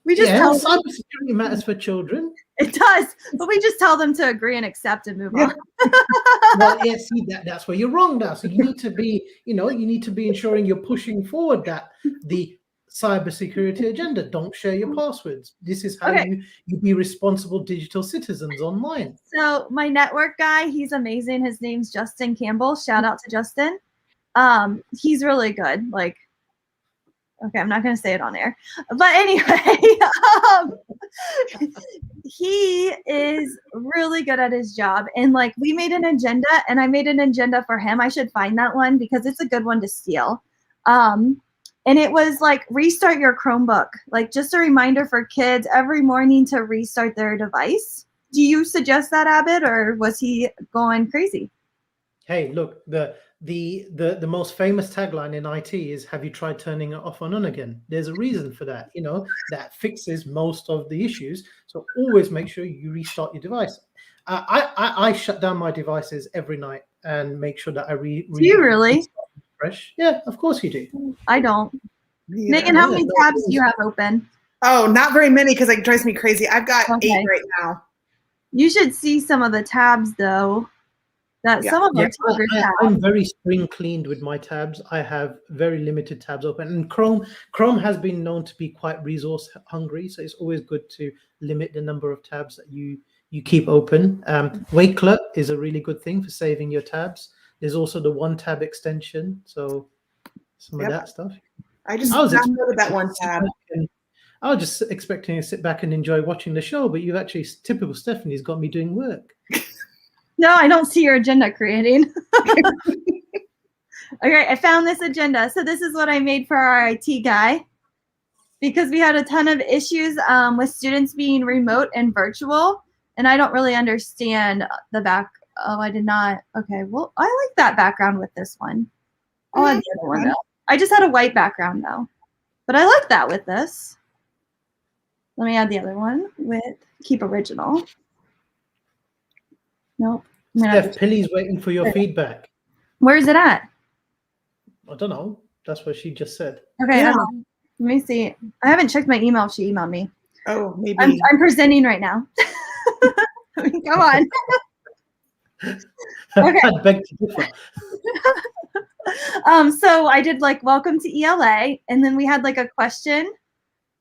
We just yeah, tell them cybersecurity matters for children. it does, but we just tell them to agree and accept and move on. Well, yeah, see that's where you're wrong now. So you need to be, ensuring you're pushing forward that the cybersecurity agenda. Don't share your passwords. This is how Okay. you be responsible digital citizens online. So my network guy, he's amazing. His name's Justin Campbell. Shout out to Justin. He's really good. Like, okay, I'm not going to say it on air, but anyway, he is really good at his job. And like, we made an agenda and I made an agenda for him. I should find that one because it's a good one to steal. And it was like, restart your Chromebook, like just a reminder for kids every morning to restart their device. Do you suggest that, Abid, or was he going crazy? Hey, look, the most famous tagline in IT is, have you tried turning it off and on again? There's a reason for that, that fixes most of the issues. So always make sure you restart your device. I shut down my devices every night and make sure that I Do you really? Fresh. Yeah, of course you do. I don't. Yeah. Megan, how many tabs do you have open? Oh, not very many because it drives me crazy. I've got Okay. 8 right now. You should see some of the tabs, though. That Yeah. some of them are good tabs. I'm very spring cleaned with my tabs. I have very limited tabs open, and Chrome has been known to be quite resource hungry, so it's always good to limit the number of tabs that you keep open. Wakelet is a really good thing for saving your tabs. There's also the one tab extension, so some of that stuff. I downloaded that one tab. I was just expecting to sit back and enjoy watching the show, but you've actually, typical Stephanie's got me doing work. No, I don't see your agenda creating. Okay, I found this agenda. So this is what I made for our IT guy because we had a ton of issues with students being remote and virtual, and I don't really understand the back. Oh, I did not. Okay, well, I like that background with this one. I'll add the other one though. I just had a white background though, but I like that with this. Let me add the other one with keep original. Nope. Steph, Pilly's waiting for your feedback. Where's it at? I don't know. That's what she just said. Okay, Yeah. let me see. I haven't checked my email. She emailed me. Oh, maybe. I'm presenting right now. Come on. Okay. I beg to differ. So I did like welcome to ELA, and then we had like a question.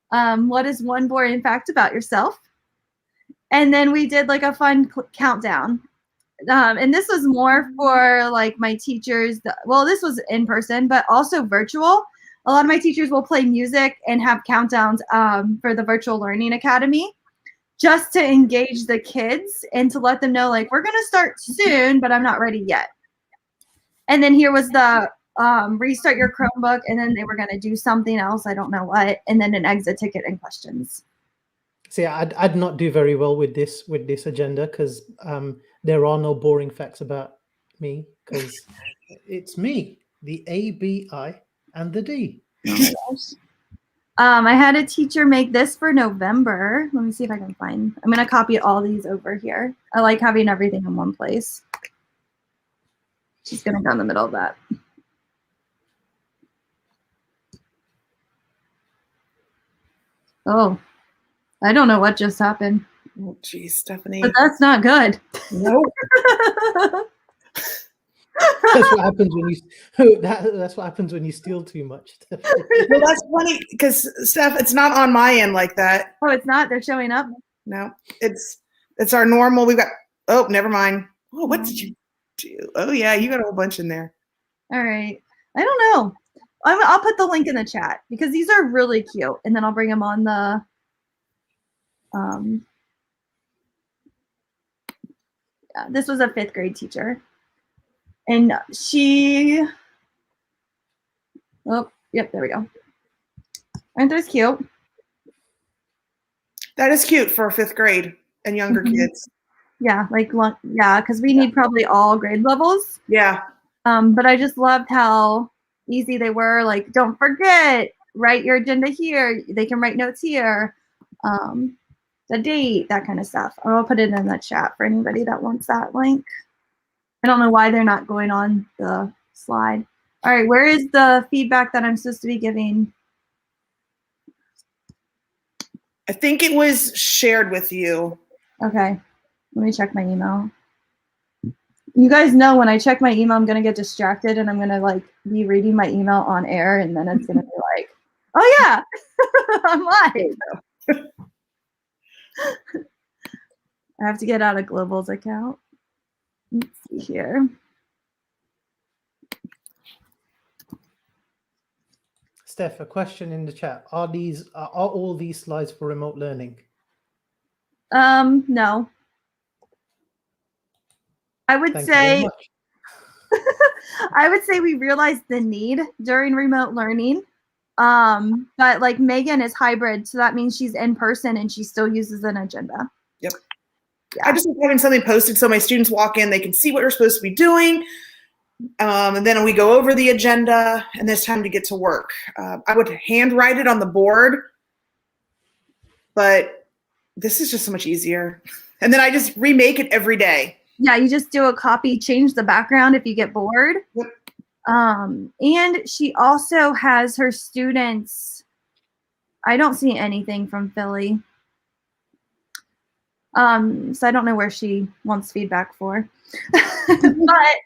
What is one boring fact about yourself? And then we did like a fun countdown. And this was more for like my teachers. Well, this was in person, but also virtual. A lot of my teachers will play music and have countdowns for the Virtual Learning Academy, just to engage the kids and to let them know, like, we're going to start soon, but I'm not ready yet. And then here was the restart your Chromebook, and then they were going to do something else. I don't know what. And then an exit ticket and questions. See, I'd not do very well with this agenda because there are no boring facts about me because it's me, the A, B, I, and the D. Oh my gosh. I had a teacher make this for November. Let me see if I can find. I'm gonna copy all these over here. I like having everything in one place. She's gonna go in the middle of that. Oh, I don't know what just happened. Oh, geez, Stephanie. But that's not good. Nope. That's what happens when you. That's what happens when you steal too much. Well, that's funny because Steph, it's not on my end like that. Oh, it's not. They're showing up. No, it's our normal. We've got. Oh, never mind. Oh, what did you do? Oh, yeah, you got a whole bunch in there. All right. I don't know. I'll put the link in the chat because these are really cute, and then I'll bring them on the. Yeah, this was a 5th grade teacher, and she. Oh, yep, there we go. Aren't those cute? That is cute for 5th grade and younger kids. Yeah, like yeah, because we need probably all grade levels. Yeah. But I just loved how easy they were. Like, don't forget, write your agenda here. They can write notes here. The date, that kind of stuff. I'll put it in the chat for anybody that wants that link. I don't know why they're not going on the slide. All right, where is the feedback that I'm supposed to be giving? I think it was shared with you. Okay, let me check my email. You guys know when I check my email, I'm going to get distracted and I'm going to like be reading my email on air and then it's going to be like, oh yeah, I'm live. I have to get out of Global's account. Let's see here. Steph, a question in the chat. Are all these slides for remote learning? No. I would Thank you very say much. I would say we realized the need during remote learning. But like Megan is hybrid, so that means she's in person and she still uses an agenda. Yep. Yeah. I just like having something posted so my students walk in, they can see what we're supposed to be doing. And then we go over the agenda and it's time to get to work. I would handwrite it on the board, but this is just so much easier. And then I just remake it every day. Yeah, you just do a copy, change the background if you get bored. Yep. And she also has her students. I don't see anything from Philly. So I don't know where she wants feedback for. But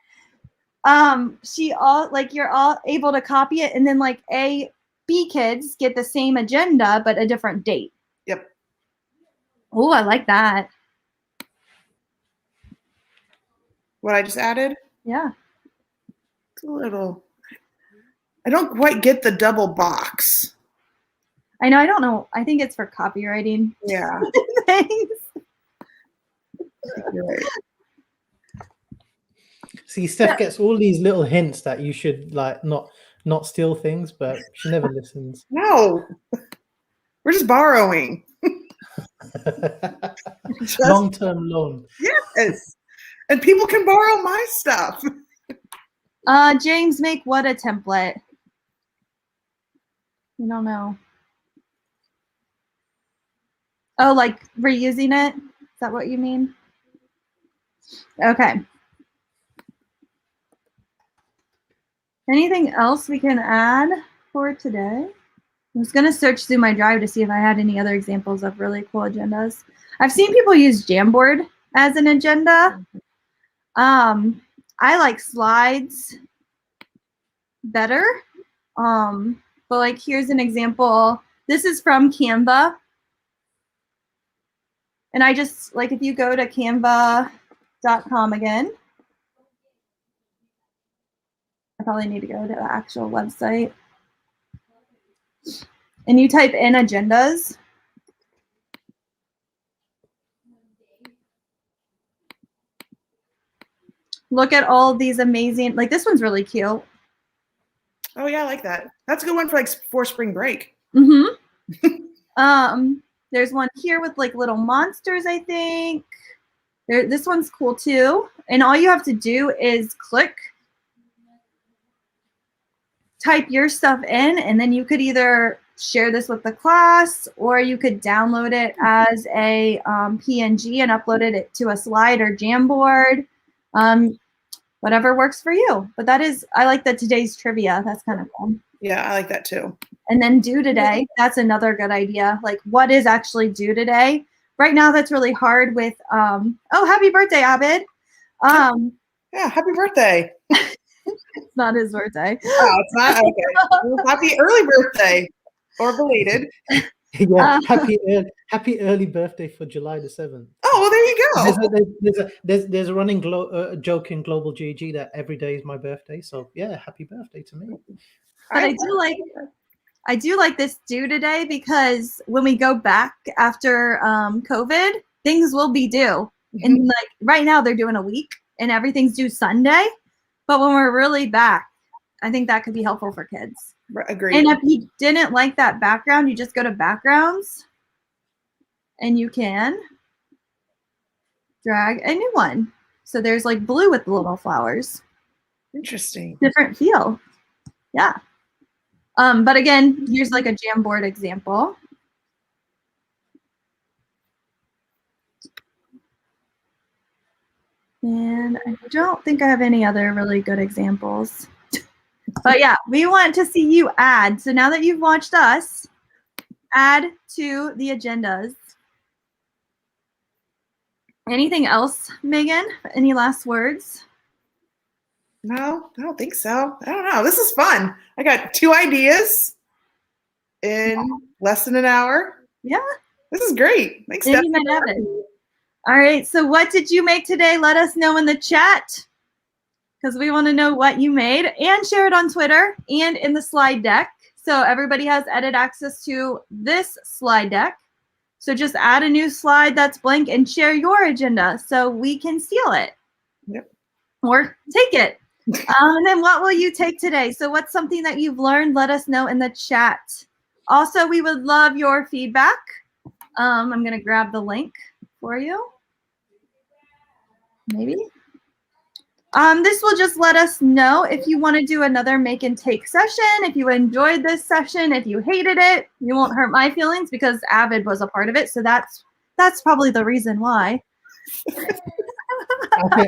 you're all able to copy it, and then like A, B kids get the same agenda but a different date. Yep. Oh, I like that. What I just added? Yeah. It's a little, I don't quite get the double box. I know, I don't know. I think it's for copywriting. Yeah. Thanks. You're right. See, Steph gets all these little hints that you should like not steal things, but she never listens. No, we're just borrowing. Long-term loan. Yes. And people can borrow my stuff. James, make what a template? I don't know. Oh, like reusing it? Is that what you mean? Okay. Anything else we can add for today? I was going to search through my drive to see if I had any other examples of really cool agendas. I've seen people use Jamboard as an agenda. I like slides better. But like, here's an example. This is from Canva. And I just, like, if you go to canva.com again, I probably need to go to the actual website. And you type in agendas. Look at all of these amazing, like this one's really cute. Oh yeah, I like that. That's a good one for like for spring break. Mm-hmm. There's one here with like little monsters, I think. This one's cool too. And all you have to do is type your stuff in, and then you could either share this with the class, or you could download it as a PNG and upload it to a slide or Jamboard. Whatever works for you. But I like that today's trivia. That's kind of cool. Yeah, I like that too. And then due today, that's another good idea. Like, what is actually due today? Right now, that's really hard with, oh, happy birthday, Abid. Yeah, happy birthday. It's not his birthday. Oh, it's not? Okay. Well, happy early birthday, or belated. Yeah, happy early birthday for July the 7th. Oh, well, there you go. There's a running joke in Global GG that every day is my birthday. So yeah, happy birthday to me. But I do like this due today, because when we go back after COVID, things will be due. Mm-hmm. And like right now they're doing a week and everything's due Sunday. But when we're really back, I think that could be helpful for kids. Agreed. And if you didn't like that background, you just go to backgrounds and you can drag a new one. So there's like blue with the little flowers. Interesting. Different feel. Yeah. But again, here's like a Jamboard example. And I don't think I have any other really good examples. But yeah, we want to see you add. So now that you've watched us, add to the agendas. Anything else, Megan? Any last words? No, I don't think so. I don't know. This is fun. I got 2 ideas in less than an hour. Yeah. This is great. Thanks, Maybe Stephanie. might have it. All right. So what did you make today? Let us know in the chat, because we want to know what you made, and share it on Twitter and in the slide deck. So everybody has edit access to this slide deck. So just add a new slide that's blank and share your agenda so we can steal it. Yep. Or take it. And then what will you take today? So what's something that you've learned? Let us know in the chat. Also, we would love your feedback. I'm going to grab the link for you. Maybe. This will just let us know if you want to do another make and take session, if you enjoyed this session, if you hated it. You won't hurt my feelings because Avid was a part of it. So that's probably the reason why.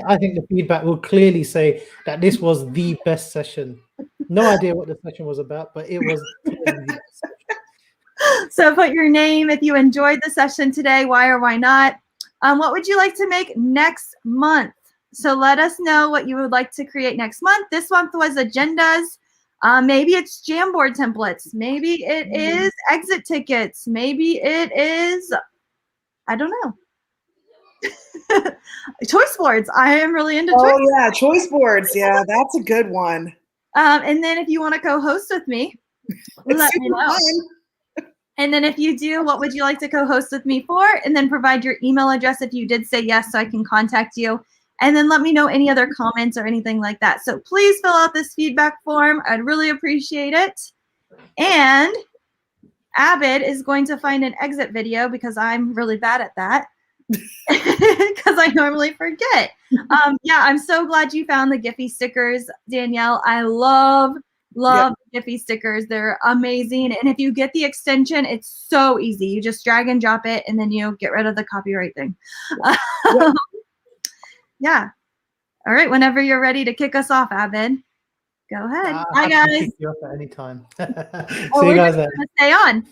I think the feedback will clearly say that this was the best session. No idea what the session was about, but it was clearly the best session. So put your name if you enjoyed the session today, why or why not. What would you like to make next month? So let us know what you would like to create next month. This month was agendas. Maybe it's Jamboard templates. Maybe it is exit tickets. Maybe it is, I don't know. Choice boards. I am really into choice boards. Oh, yeah, choice boards. Yeah, that's a good one. And then if you want to co-host with me, let me know. Fun. And then if you do, what would you like to co-host with me for? And then provide your email address if you did say yes so I can contact you. And then let me know any other comments or anything like that. So please fill out this feedback form. I'd really appreciate it. And Abid is going to find an exit video because I'm really bad at that. Because I normally forget. Yeah, I'm so glad you found the Giphy stickers, Danielle. I love Giphy stickers. They're amazing. And if you get the extension, it's so easy. You just drag and drop it, and then you get rid of the copyright thing. Yeah. All right. Whenever you're ready to kick us off, Abid, go ahead. Bye, guys. Pick you up at any time. Oh, See you guys we're then. just gonna stay on.